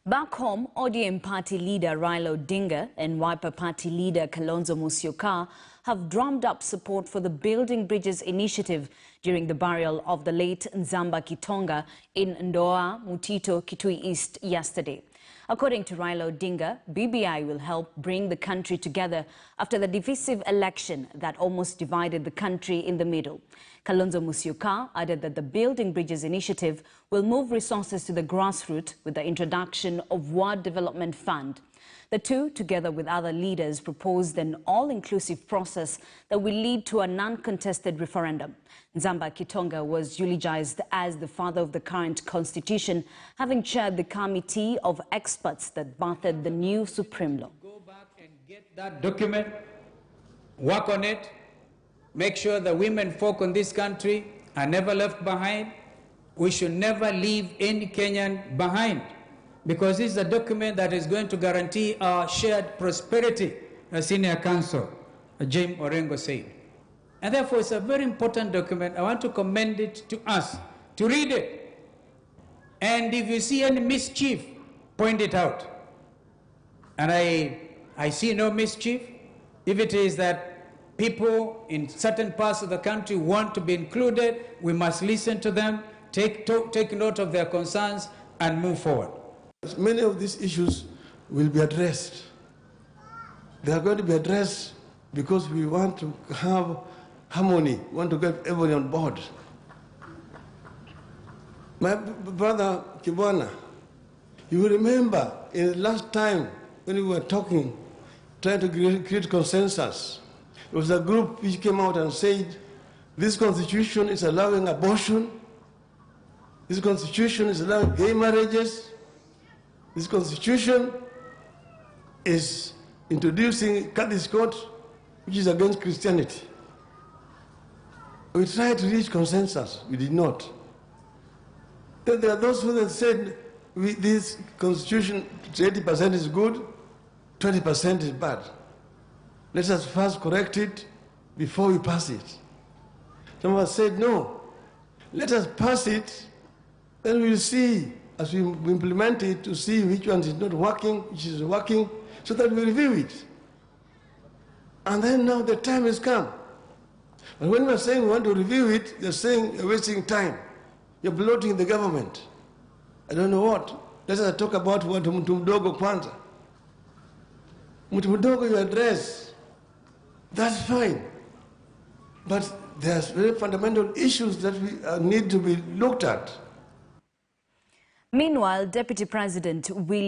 Back home, ODM party leader Raila Odinga and Wiper party leader Kalonzo Musyoka have drummed up support for the Building Bridges initiative during the burial of the late Nzamba Kitonga in Ndoa, Mutito, Kitui East yesterday. According to Raila Odinga, BBI will help bring the country together after the divisive election that almost divided the country in the middle. Kalonzo Musyoka added that the Building Bridges initiative will move resources to the grassroots with the introduction of Ward Development Fund. The two, together with other leaders, proposed an all-inclusive process that will lead to a non-contested referendum. Nzamba Kitonga was eulogized as the father of the current constitution, having chaired the committee of experts that birthed the new Supreme Law. Go back and get that document, work on it, make sure the women folk in this country are never left behind. We should never leave any Kenyan behind, because this is a document that is going to guarantee our shared prosperity, as Senior Counsel James Orengo said. And therefore, it's a very important document. I want to commend it to us to read it. And if you see any mischief, point it out. And I see no mischief. If it is that people in certain parts of the country want to be included, we must listen to them, take note of their concerns, and move forward. Many of these issues will be addressed. They are going to be addressed because we want to have harmony, we want to get everybody on board. My brother Kibwana, you will remember in the last time when we were talking, trying to create consensus, there was a group which came out and said, this constitution is allowing abortion, this constitution is allowing gay marriages, this constitution is introducing Catholic court, which is against Christianity. We tried to reach consensus. We did not. Then there are those who have said this constitution, 80% is good, 20% is bad. Let us first correct it before we pass it. Some of us said, no, let us pass it, then we'll see as we implement it to see which one is not working, which is working, so that we review it. And then now the time has come. But when we're saying we want to review it, they're saying you're wasting time. You're bloating the government. I don't know what. Let us talk about what mtu mdogo kwanza. Mtu mdogo you address. That's fine. But there's very fundamental issues that need to be looked at. Meanwhile, Deputy President William